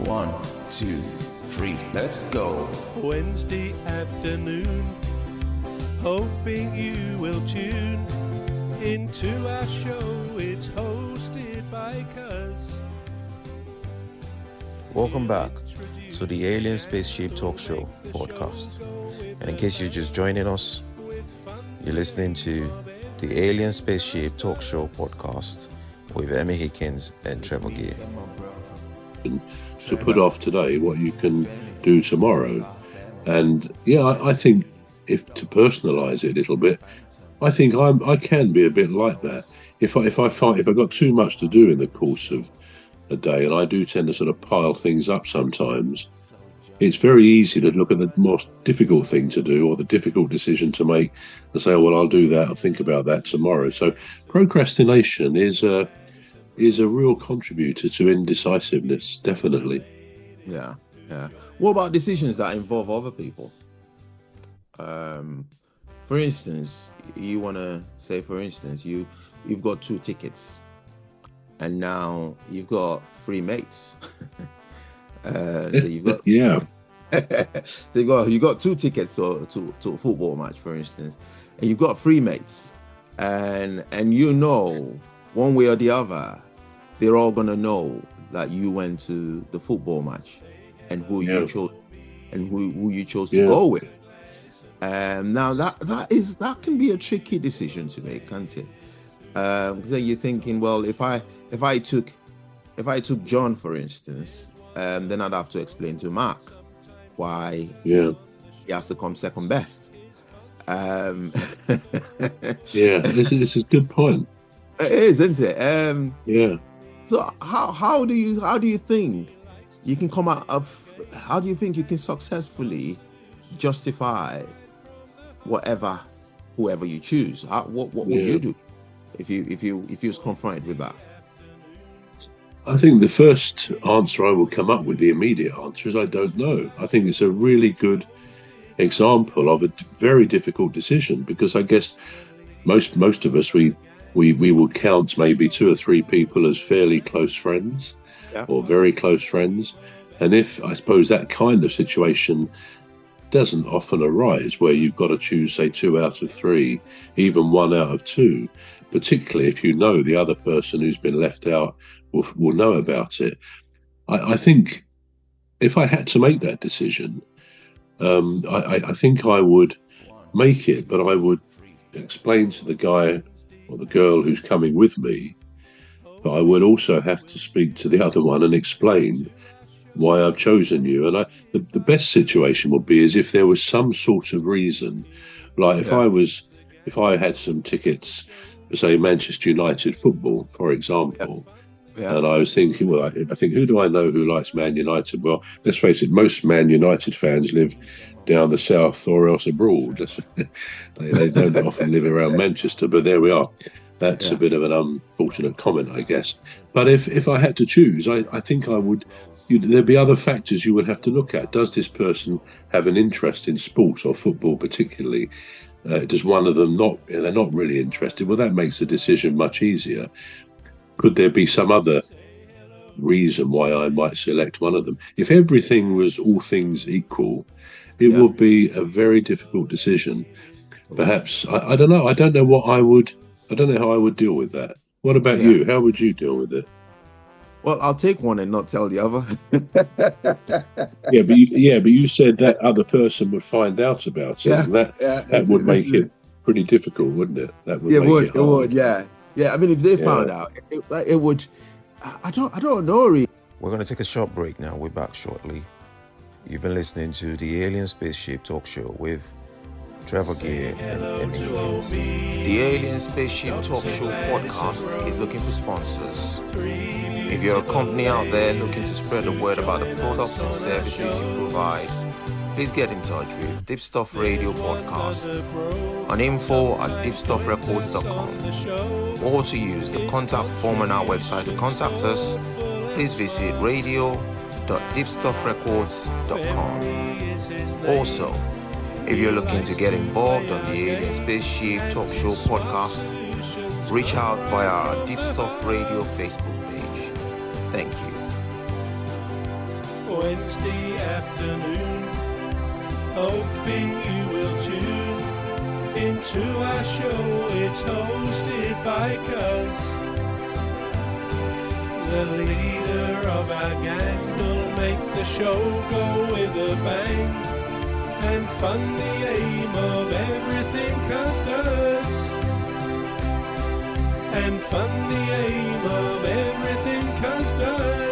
1, 2, 3, let's go. Wednesday afternoon, hoping you will tune into our show. It's hosted by Cuz. Welcome back to the Alien Spaceship Talk Show podcast. And in case you're just joining us, you're listening to the Alien Spaceship Talk Show podcast with Emmy, Hikins and Trevor. To put off today what you can do tomorrow. And yeah, I think if to personalize it a little bit, I think I can be a bit like that. If I've got too much to do in the course of a day, and I do tend to sort of pile things up sometimes, it's very easy to look at the most difficult thing to do or the difficult decision to make and say, oh, well, I'll do that, I'll think about that tomorrow. So procrastination is a real contributor to indecisiveness, definitely. Yeah. What about decisions that involve other people? For instance, you want to say, you've got 2 tickets, and now you've got 3 mates. So you've got yeah. So you got 2 tickets to a football match, for instance, and you've got 3 mates, and you know, one way or the other, they're all gonna know that you went to the football match and who you chose and who you chose to go with. Now that can be a tricky decision to make, can't it? Because then you're thinking, well, if I took John, for instance, then I'd have to explain to Mark why he has to come second best. It's a good point. It is, isn't it? Yeah. So how do you think you can come out of? How do you think you can successfully justify whoever you choose? What would you do if you was confronted with that? I think the first answer I will come up with, the immediate answer, is I don't know. I think it's a really good example of a very difficult decision, because I guess most of us we will count maybe 2 or 3 people as fairly close friends or very close friends. And if, I suppose, that kind of situation doesn't often arise where you've got to choose, say, 2 out of 3, even 1 out of 2, particularly if you know the other person who's been left out will know about it. I think if I had to make that decision, I think I would make it, but I would explain to the guy or the girl who's coming with me, but I would also have to speak to the other one and explain why I've chosen you. And the best situation would be is if there was some sort of reason, like if I had some tickets for, say, Manchester United football, for example, and I was thinking, well, I think, who do I know who likes Man United? Well, let's face it, most Man United fans live down the south or else abroad. They don't often live around Manchester, but there we are. That's a bit of an unfortunate comment, I guess. But if I had to choose, I think I would. There'd be other factors you would have to look at. Does this person have an interest in sports or football particularly? Does one of them not? They're not really interested. Well, that makes the decision much easier. Could there be some other reason why I might select one of them? If everything was all things equal, it would be a very difficult decision. Perhaps, I don't know. I don't know how I would deal with that. What about you? How would you deal with it? Well, I'll take one and not tell the other. but you said that other person would find out about it. And that would make it pretty difficult, wouldn't it? That would make it hard. Yeah. I mean, if they found out, it would. I don't know. Really. We're going to take a short break now. We're back shortly. You've been listening to the Alien Spaceship Talk Show with Trevor and Emmy. The Alien Spaceship Talk Show podcast is looking for sponsors. If you're a company out there looking to spread the word about the products and services you provide, please get in touch with Deepstuff Radio Podcast on info@deepstuffrecords.com, or to use the contact form on our website to contact us, please visit radio.deepstuffrecords.com. Also, if you're looking to get involved on the Alien Spaceship Talk Show podcast, reach out via our Deepstuff Radio Facebook page. Thank you. Wednesday afternoon. Hoping you will tune into our show. It's hosted by Cuz. The leader of our gang will make the show go with a bang and fund the aim of everything Cuz does. And fund the aim of everything Cuz does.